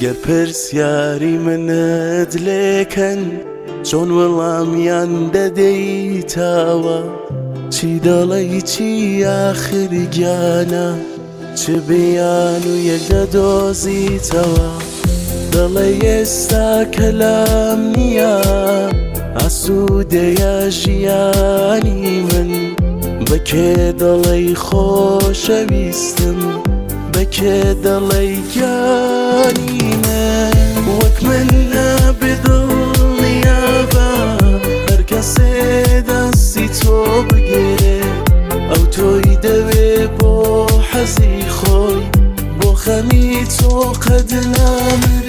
گەر پرسیاری منت لێکەن چۆن وەڵامیان دەدەیتەوە چی دەڵێی چی ئاخر گیانە چ بیان و یەک دەدۆزیتەوە دەڵێ ئێستا کەلام نییە ئاسوودەیە ژیانی من بەکێ دەڵێی خۆشەویستم بەکێ دەڵێی گیانی من وەک من نەبێ دڵنیابە هەر کەسێ دەستی تۆ بگێرێ ئەو تۆی دەوێ بۆ حەزی خۆی بۆ خەمی تۆ قەد نامرێ